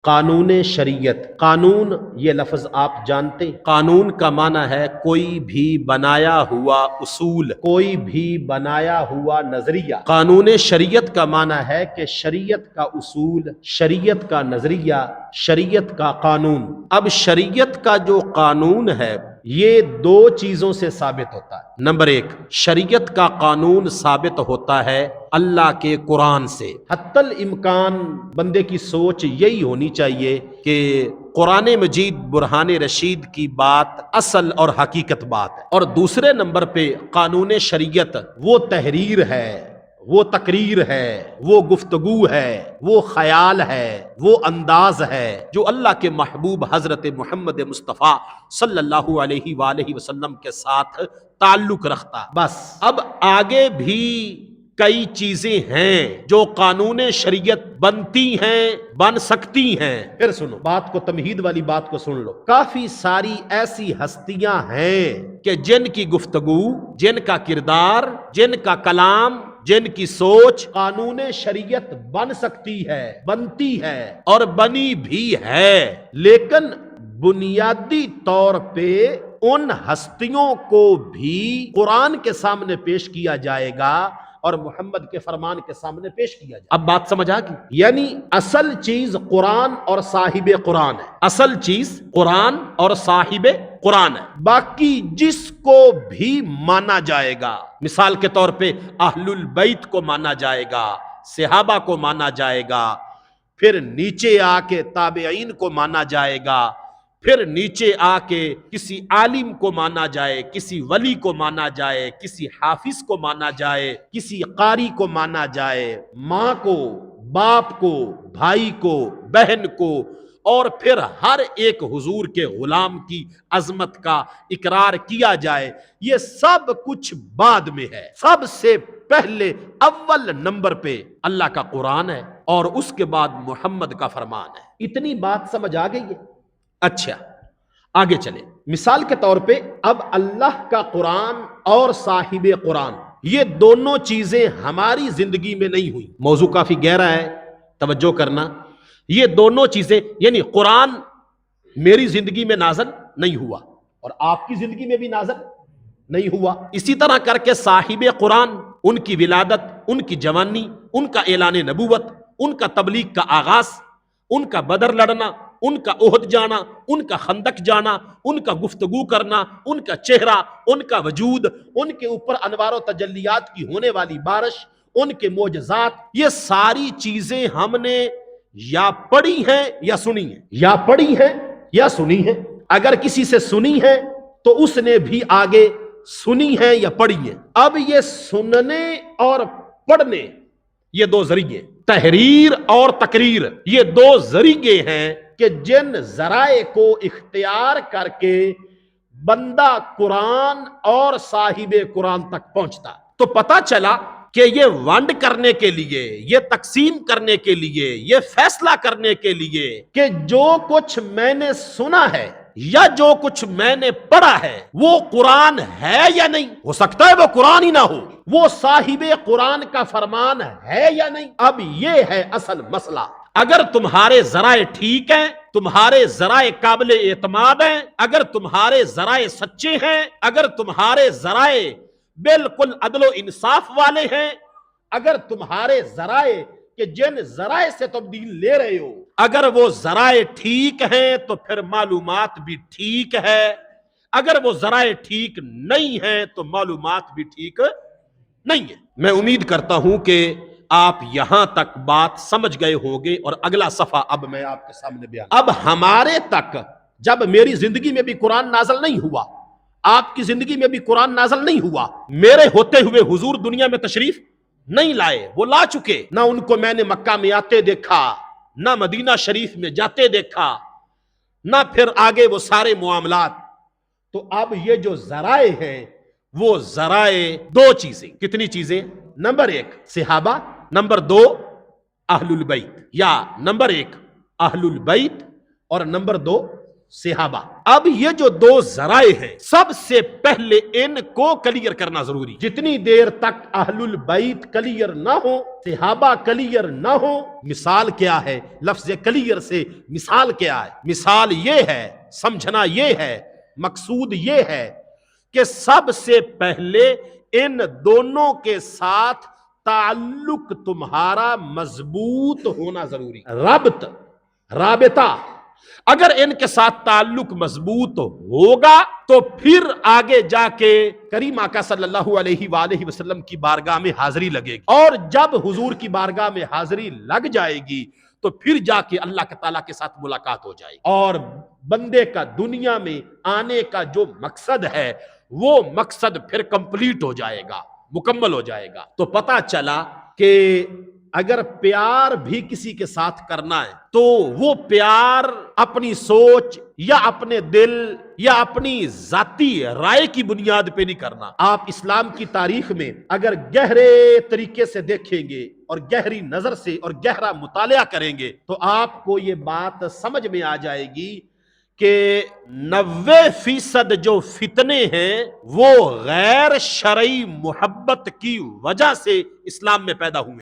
قانون شریعت، قانون یہ لفظ آپ جانتے ہیں؟ قانون کا معنی ہے کوئی بھی بنایا ہوا اصول، کوئی بھی بنایا ہوا نظریہ۔ قانون شریعت کا معنی ہے کہ شریعت کا اصول، شریعت کا نظریہ، شریعت کا قانون۔ اب شریعت کا جو قانون ہے یہ دو چیزوں سے ثابت ہوتا ہے۔ نمبر ایک، شریعت کا قانون ثابت ہوتا ہے اللہ کے قرآن سے۔ حتی الامکان بندے کی سوچ یہی ہونی چاہیے کہ قرآن مجید برہان رشید کی بات اصل اور حقیقت بات ہے، اور دوسرے نمبر پہ قانون شریعت وہ تحریر ہے، وہ تقریر ہے، وہ گفتگو ہے، وہ خیال ہے، وہ انداز ہے جو اللہ کے محبوب حضرت محمد مصطفیٰ صلی اللہ علیہ وآلہ وسلم کے ساتھ تعلق رکھتا۔ بس اب آگے بھی کئی چیزیں ہیں جو قانون شریعت بنتی ہیں، بن سکتی ہیں۔ پھر سنو بات کو، تمہید والی بات کو سن لو۔ کافی ساری ایسی ہستیاں ہیں کہ جن کی گفتگو، جن کا کردار، جن کا کلام، جن کی سوچ قانون شریعت بن سکتی ہے، بنتی ہے اور بنی بھی ہے، لیکن بنیادی طور پہ ان ہستیوں کو بھی قرآن کے سامنے پیش کیا جائے گا اور محمد کے فرمان کے سامنے پیش کیا جائے۔ اب بات سمجھ آ گئی؟ یعنی اصل چیز قرآن اور صاحب قرآن ہے، اصل چیز قرآن اور صاحب قرآن ہے، باقی جس کو بھی مانا جائے گا، مثال کے طور پہ اہل البیت کو مانا جائے گا، صحابہ کو مانا جائے گا، پھر نیچے آ کے تابعین کو مانا جائے گا، پھر نیچے آ کے کسی عالم کو مانا جائے، کسی ولی کو مانا جائے، کسی حافظ کو مانا جائے، کسی قاری کو مانا جائے، ماں کو، باپ کو، بھائی کو، بہن کو، اور پھر ہر ایک حضور کے غلام کی عظمت کا اقرار کیا جائے۔ یہ سب کچھ بعد میں ہے، سب سے پہلے اول نمبر پہ اللہ کا قرآن ہے اور اس کے بعد محمد کا فرمان ہے۔ اتنی بات سمجھ آ گئی ہے؟ اچھا آگے چلیں۔ مثال کے طور پہ اب اللہ کا قرآن اور صاحب قرآن، یہ دونوں چیزیں ہماری زندگی میں نہیں ہوئی۔ موضوع کافی گہرا ہے، توجہ کرنا۔ یہ دونوں چیزیں یعنی قرآن میری زندگی میں نازل نہیں ہوا اور آپ کی زندگی میں بھی نازل نہیں ہوا، اسی طرح کر کے صاحب قرآن، ان کی ولادت، ان کی جوانی، ان کا اعلان نبوت، ان کا تبلیغ کا آغاز، ان کا بدر لڑنا، ان کا احد جانا، ان کا خندق جانا، ان کا گفتگو کرنا، ان کا چہرہ، ان کا وجود، ان کے اوپر انوار و تجلیات کی ہونے والی بارش، ان کے معجزات، یہ ساری چیزیں ہم نے یا پڑھی ہیں یا سنی ہیں، یا پڑھی ہیں یا سنی ہیں۔ اگر کسی سے سنی ہے تو اس نے بھی آگے سنی ہے یا پڑھی ہے۔ اب یہ سننے اور پڑھنے، یہ دو ذریعے، تحریر اور تقریر، یہ دو ذریعے ہیں کہ جن ذرائع کو اختیار کر کے بندہ قرآن اور صاحب قرآن تک پہنچتا۔ تو پتہ چلا کہ یہ ونڈ کرنے کے لیے، یہ تقسیم کرنے کے لیے، یہ فیصلہ کرنے کے لیے کہ جو کچھ میں نے سنا ہے یا جو کچھ میں نے پڑھا ہے وہ قرآن ہے یا نہیں، ہو سکتا ہے وہ قرآن ہی نہ ہو، وہ صاحب قرآن کا فرمان ہے یا نہیں۔ اب یہ ہے اصل مسئلہ۔ اگر تمہارے ذرائع ٹھیک ہیں، تمہارے ذرائع قابل اعتماد ہیں، اگر تمہارے ذرائع سچے ہیں، اگر تمہارے ذرائع بالکل عدل و انصاف والے ہیں، اگر تمہارے ذرائع کہ جن ذرائع سے تم دین لے رہے ہو اگر وہ ذرائع ٹھیک ہیں تو پھر معلومات بھی ٹھیک ہے، اگر وہ ذرائع ٹھیک نہیں ہیں تو معلومات بھی ٹھیک نہیں ہے۔ میں امید کرتا ہوں کہ آپ یہاں تک بات سمجھ گئے ہوگے اور اگلا صفحہ اب میں آپ کے سامنے بیان۔ اب ہمارے تک جب میری زندگی میں بھی قرآن نازل نہیں ہوا، آپ کی زندگی میں بھی قرآن نازل نہیں ہوا، میرے ہوتے ہوئے حضور دنیا میں تشریف نہیں لائے، وہ لا چکے، نہ ان کو میں نے مکہ میں آتے دیکھا، نہ مدینہ شریف میں جاتے دیکھا، نہ پھر آگے وہ سارے معاملات۔ تو اب یہ جو ذرائع ہیں وہ ذرائع دو چیزیں، کتنی چیزیں؟ نمبر ایک صحابہ، نمبر دو اہل البیت، یا نمبر ایک اہل البیت اور نمبر دو صحابہ. اب یہ جو دو ذرائع ہیں سب سے پہلے ان کو کلیئر کرنا ضروری. جتنی دیر تک اہل البیت کلیئر نہ ہو، صحابہ کلیئر نہ ہو. مثال کیا ہے؟ لفظ کلیئر سے مثال کیا ہے؟ مثال یہ ہے، سمجھنا یہ ہے، مقصود یہ ہے کہ سب سے پہلے ان دونوں کے ساتھ تعلق تمہارا مضبوط ہونا ضروری. رابطہ اگر ان کے ساتھ تعلق مضبوط ہوگا تو پھر آگے جا کے کریم آقا صلی اللہ علیہ وآلہ وسلم کی بارگاہ میں حاضری لگے گی، اور جب حضور کی بارگاہ میں حاضری لگ جائے گی تو پھر جا کے اللہ تعالیٰ کے ساتھ ملاقات ہو جائے گی، اور بندے کا دنیا میں آنے کا جو مقصد ہے وہ مقصد پھر کمپلیٹ ہو جائے گا، مکمل ہو جائے گا. تو پتہ چلا کہ اگر پیار بھی کسی کے ساتھ کرنا ہے تو وہ پیار اپنی سوچ یا اپنے دل یا اپنی ذاتی رائے کی بنیاد پہ نہیں کرنا. آپ اسلام کی تاریخ میں اگر گہرے طریقے سے دیکھیں گے اور گہری نظر سے اور گہرا مطالعہ کریں گے تو آپ کو یہ بات سمجھ میں آ جائے گی کہ 90% جو فتنے ہیں وہ غیر شرعی محبت کی وجہ سے اسلام میں پیدا ہوئے.